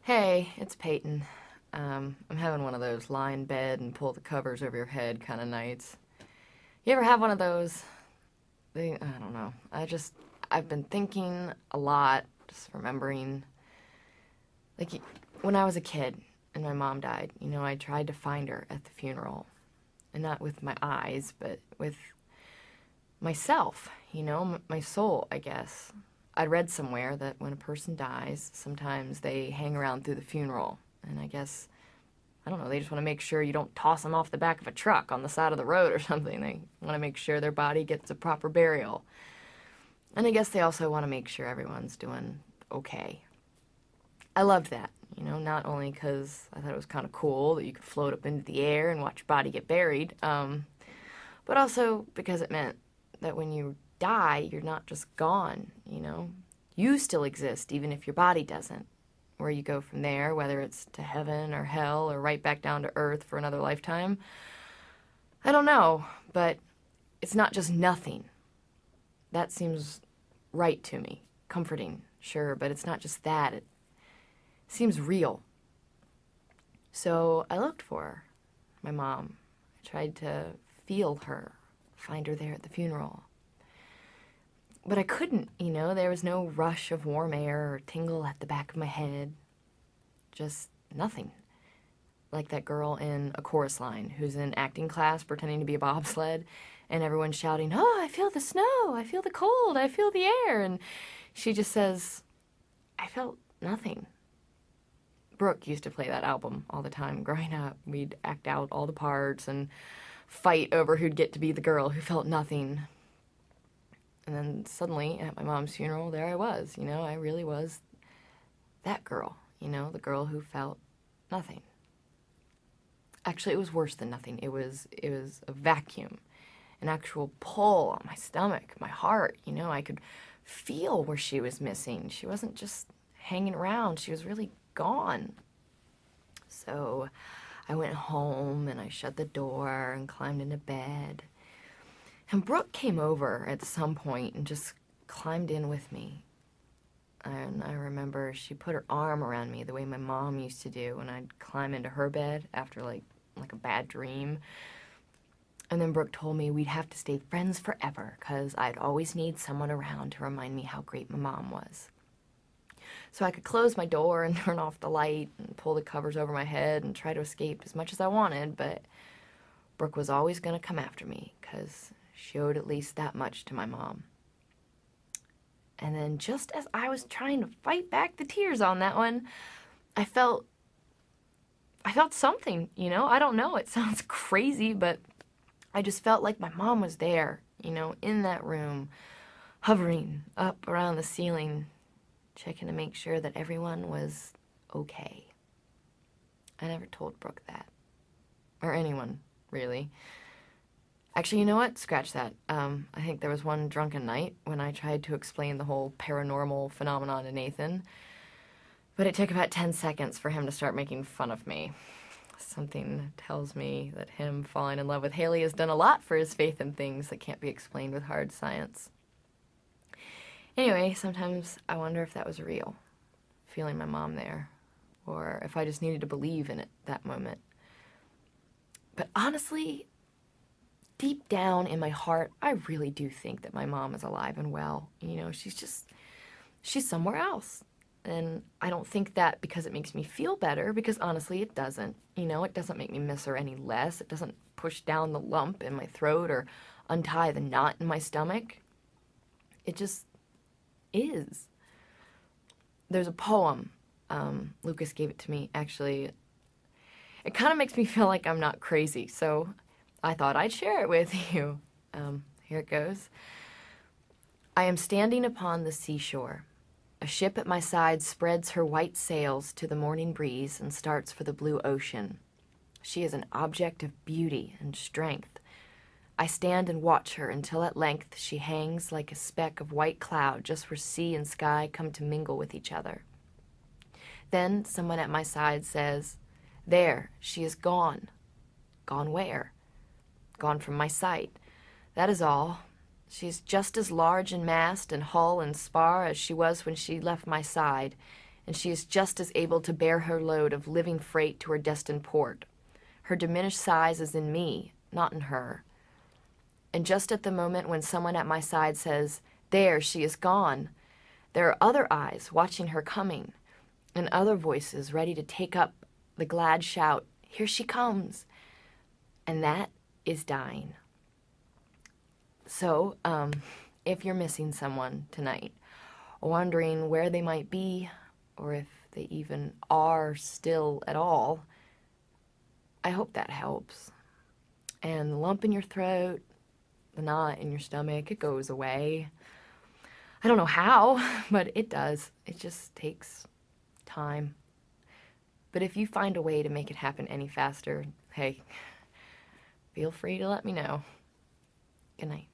Hey, it's Peyton. I'm having one of those lie in bed and pull the covers over your head kind of nights. You ever have one of those? I don't know. I've been thinking a lot, just remembering, like, when I was a kid and my mom died, I tried to find her at the funeral. And not with my eyes, but with myself, my soul, I guess. I'd read somewhere that when a person dies, sometimes they hang around through the funeral. And I guess, I don't know, they just want to make sure you don't toss them off the back of a truck on the side of the road or something. They want to make sure their body gets a proper burial. And I guess they also want to make sure everyone's doing okay. I loved that, not only because I thought it was kind of cool that you could float up into the air and watch your body get buried, but also because it meant that when you die, you're not just gone, You still exist, even if your body doesn't. Where you go from there, whether it's to heaven or hell or right back down to earth for another lifetime, I don't know, but it's not just nothing. That seems right to me. Comforting, sure, but it's not just that. It seems real. So I looked for her, my mom. I tried to feel her, find her there at the funeral. But I couldn't, there was no rush of warm air or tingle at the back of my head. Just nothing. Like that girl in A Chorus Line who's in acting class pretending to be a bobsled and everyone's shouting, "Oh, I feel the snow, I feel the cold, I feel the air." And she just says, "I felt nothing." Brooke used to play that album all the time growing up. We'd act out all the parts and fight over who'd get to be the girl who felt nothing. And then suddenly, at my mom's funeral, there I was, I really was that girl, the girl who felt nothing. Actually, it was worse than nothing. It was a vacuum, an actual pull on my stomach, my heart, I could feel where she was missing. She wasn't just hanging around. She was really gone. So I went home and I shut the door and climbed into bed. And Brooke came over at some point and just climbed in with me. And I remember she put her arm around me the way my mom used to do when I'd climb into her bed after like a bad dream. And then Brooke told me we'd have to stay friends forever because I'd always need someone around to remind me how great my mom was. So I could close my door and turn off the light and pull the covers over my head and try to escape as much as I wanted, but Brooke was always going to come after me because she owed at least that much to my mom. And then just as I was trying to fight back the tears on that one, I felt something, I don't know, it sounds crazy, but I just felt like my mom was there, in that room, hovering up around the ceiling, checking to make sure that everyone was okay. I never told Brooke that. Or anyone, really. Actually, you know what? Scratch that. I think there was one drunken night when I tried to explain the whole paranormal phenomenon to Nathan, but it took about 10 seconds for him to start making fun of me. Something tells me that him falling in love with Haley has done a lot for his faith in things that can't be explained with hard science. Anyway, sometimes I wonder if that was real, feeling my mom there, or if I just needed to believe in it that moment. But honestly, deep down in my heart, I really do think that my mom is alive and well. She's somewhere else. And I don't think that because it makes me feel better, because honestly, it doesn't. It doesn't make me miss her any less. It doesn't push down the lump in my throat or untie the knot in my stomach. It just is. There's a poem. Lucas gave it to me, actually. It kind of makes me feel like I'm not crazy, so I thought I'd share it with you. Here it goes. I am standing upon the seashore. A ship at my side spreads her white sails to the morning breeze and starts for the blue ocean. She is an object of beauty and strength. I stand and watch her until at length she hangs like a speck of white cloud just where sea and sky come to mingle with each other. Then someone at my side says, "There, she is gone." Gone where? Gone from my sight. That is all. She's just as large in mast and hull and spar as she was when she left my side, and she is just as able to bear her load of living freight to her destined port. Her diminished size is in me, not in her. And just at the moment when someone at my side says, "There, she is gone," there are other eyes watching her coming, and other voices ready to take up the glad shout, "Here she comes." And that is dying. So, if you're missing someone tonight, or wondering where they might be, or if they even are still at all, I hope that helps. And the lump in your throat, the knot in your stomach, it goes away. I don't know how, but it does. It just takes time. But if you find a way to make it happen any faster, hey, feel free to let me know. Good night.